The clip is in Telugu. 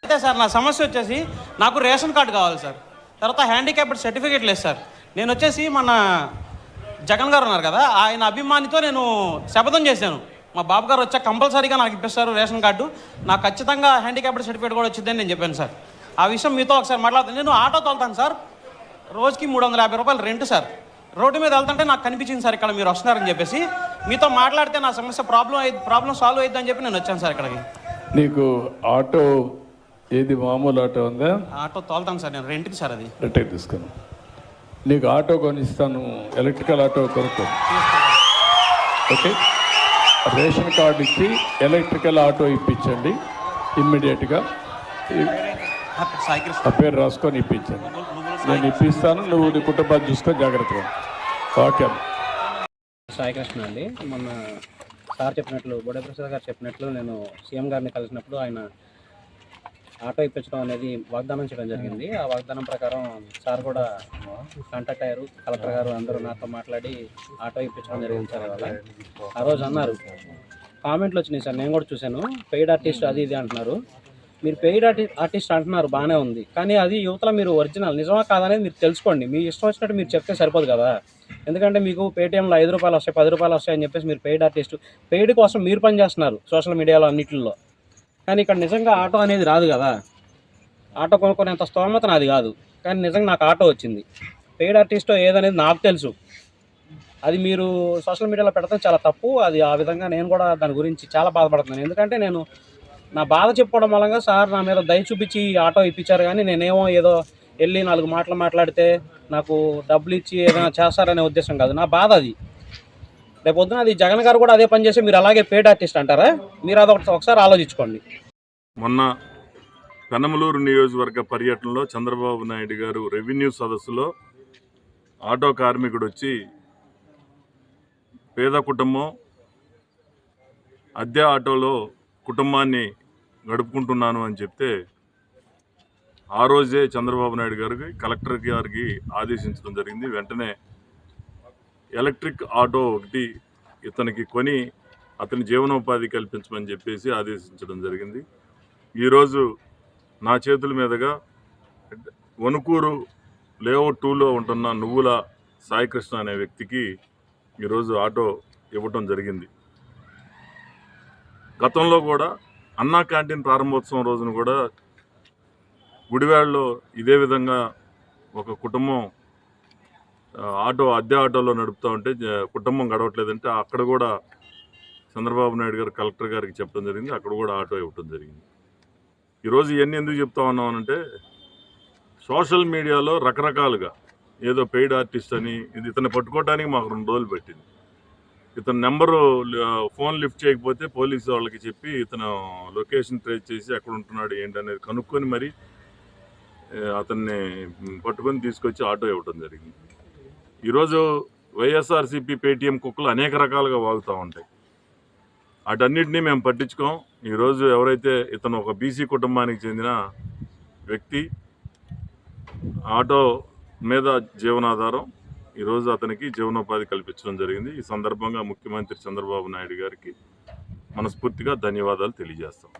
అయితే సార్ నా సమస్య వచ్చేసి నాకు రేషన్ కార్డు కావాలి సార్, తర్వాత హ్యాండిక్యాప్డ్ సర్టిఫికేట్ లేదు సార్. నేను వచ్చేసి మన జగన్ గారు ఉన్నారు కదా, ఆయన అభిమానితో నేను శపథం చేశాను, మా బాబు గారు వచ్చాక కంపల్సరీగా నాకు ఇప్పిస్తారు రేషన్ కార్డు, నాకు ఖచ్చితంగా హ్యాండిక్యాప్డ్ సర్టిఫికేట్ కూడా వచ్చిందని నేను చెప్పాను సార్. ఆ విషయం మీతో ఒకసారి మాట్లాడుతాను. నేను ఆటో తోలుతాను సార్, రోజుకి 350 రూపాయలు రెంట్ సార్. రోడ్డు మీద వెళ్తుంటే నాకు కనిపించింది సార్ ఇక్కడ మీరు వస్తున్నారని చెప్పేసి, మీతో మాట్లాడితే నా సమస్య ప్రాబ్లం సాల్వ్ అవుతుందని చెప్పి నేను వచ్చాను సార్ ఇక్కడికి. నీకు ఆటో ఏది మామూలు ఆటో ఉందా? ఆటో తోలుతాను సార్ నేను, రెంట్కి సార్. అది రెంట్కి తీసుకుని నీకు ఆటో కొనిస్తాను, ఎలక్ట్రికల్ ఆటో కొనుక్కో. ఓకే, రేషన్ కార్డు ఇచ్చి ఎలక్ట్రికల్ ఆటో ఇప్పించండి ఇమ్మీడియట్గా. ఆ పేరు రాసుకొని ఇప్పించండి, నేను ఇప్పిస్తాను. నువ్వు నీ కుటుంబాన్ని చూసుకొని జాగ్రత్తగా. ఓకే. సాయికృష్ణ అండి. మొన్న సార్ చెప్పినట్లు, బోడేప్రసాద్ గారు చెప్పినట్లు, నేను సీఎం గారిని కలిసినప్పుడు ఆయన ఆటో ఇప్పించడం అనేది వాగ్దానం చేయడం జరిగింది. ఆ వాగ్దానం ప్రకారం సార్ కూడా కాంటాక్ట్ అయ్యారు, కలెక్టర్ గారు అందరూ నాతో మాట్లాడి ఆటో ఇప్పించడం జరిగింది సార్. ఇవాళ ఆ రోజు అన్నారు, కామెంట్లు వచ్చినాయి సార్, నేను కూడా చూశాను, పెయిడ్ ఆర్టిస్ట్ అది ఇది అంటున్నారు. మీరు పెయిడ్ ఆర్టిస్ట్ అంటున్నారు, బాగానే ఉంది, కానీ అది యువతలో మీరు ఒరిజినల్ నిజమా కాదనేది మీరు తెలుసుకోండి. మీ ఇష్టం వచ్చినట్టు మీరు చెప్తే సరిపోదు కదా. ఎందుకంటే మీకు పేటీఎంలో 5 రూపాయలు వస్తాయి, 10 రూపాయలు వస్తాయి అని చెప్పేసి మీరు పెయిడ్ ఆర్టిస్ట్, పెయిడ్ కోసం మీరు పనిచేస్తున్నారు సోషల్ మీడియాలో అన్నింటిలో. కానీ ఇక్కడ నిజంగా ఆటో అనేది రాదు కదా, ఆటో కొనుక్కునేంత స్తోమత నాది కాదు, కానీ నిజంగా నాకు ఆటో వచ్చింది. పెయిడ్ ఆర్టిస్టో ఏదనేది నాకు తెలుసు, అది మీరు సోషల్ మీడియాలో పెడతాం చాలా తప్పు. అది ఆ విధంగా నేను కూడా దాని గురించి చాలా బాధపడుతున్నాను. ఎందుకంటే నేను నా బాధ చెప్పుకోవడం మూలంగా సార్ నా మీద దయ చూపించి ఆటో ఇప్పించారు, కానీ నేనేమో ఏదో వెళ్ళి 4 మాటలు మాట్లాడితే నాకు డబ్బులు ఇచ్చి ఏదైనా చేస్తారనే ఉద్దేశం కాదు, నా బాధ అది. రేపు పొద్దున అది జగన్ గారు కూడా అదే పని చేసి మీరు అలాగే పెయిడ్ ఆర్టిస్ట్ అంటారా? మీరు ఒకసారి ఆలోచించుకోండి. మొన్న పెనమలూరు నియోజకవర్గ పర్యటనలో చంద్రబాబు నాయుడు గారు రెవెన్యూ సదస్సులో ఆటో కార్మికుడు వచ్చి పేద కుటుంబం అద్దె ఆటోలో కుటుంబాన్ని గడుపుకుంటున్నాను అని చెప్తే, ఆ రోజే చంద్రబాబు నాయుడు గారికి కలెక్టర్ గారికి ఆదేశించడం జరిగింది. వెంటనే ఎలక్ట్రిక్ ఆటో ఒకటి ఇతనికి కొని అతని జీవనోపాధి కల్పించమని చెప్పేసి ఆదేశించడం జరిగింది. ఈరోజు నా చేతుల మీదుగా వణుకూరు లేఅవుట్ 2లో ఉంటున్న నువ్వుల సాయికృష్ణ అనే వ్యక్తికి ఈరోజు ఆటో ఇవ్వటం జరిగింది. గతంలో కూడా అన్నా క్యాంటీన్ ప్రారంభోత్సవం రోజున కూడా గుడివాడలో ఇదే విధంగా ఒక కుటుంబం అద్దె ఆటోలో నడుపుతూ ఉంటే కుటుంబం గడవట్లేదంటే అక్కడ కూడా చంద్రబాబు నాయుడు గారు కలెక్టర్ గారికి చెప్పడం జరిగింది, అక్కడ కూడా ఆటో ఇవ్వటం జరిగింది. ఈరోజు ఇవన్నీ ఎందుకు చెప్తా ఉన్నామనంటే, సోషల్ మీడియాలో రకరకాలుగా ఏదో పెయిడ్ ఆర్టిస్ట్ అని, ఇది ఇతను పట్టుకోవడానికి మాకు 2 రోజులు పట్టింది. ఇతను నెంబరు ఫోన్ లిఫ్ట్ చేయకపోతే పోలీసు వాళ్ళకి చెప్పి ఇతను లొకేషన్ ట్రేస్ చేసి ఎక్కడ ఉంటున్నాడు ఏంటనేది కనుక్కొని మరి అతన్ని పట్టుకొని తీసుకొచ్చి ఆటో ఇవ్వటం జరిగింది. ఈరోజు వైఎస్ఆర్సీపీ పేటీఎం కుక్కలు అనేక రకాలుగా వాగుతూ ఉంటాయి, వాటన్నిటినీ మేము పట్టించుకోం. ఈరోజు ఎవరైతే ఇతను ఒక బీసీ కుటుంబానికి చెందిన వ్యక్తి, ఆటో మీద జీవనాధారం, ఈరోజు అతనికి జీవనోపాధి కల్పించడం జరిగింది. ఈ సందర్భంగా ముఖ్యమంత్రి చంద్రబాబు నాయుడు గారికి మనస్ఫూర్తిగా ధన్యవాదాలు తెలియజేస్తాం.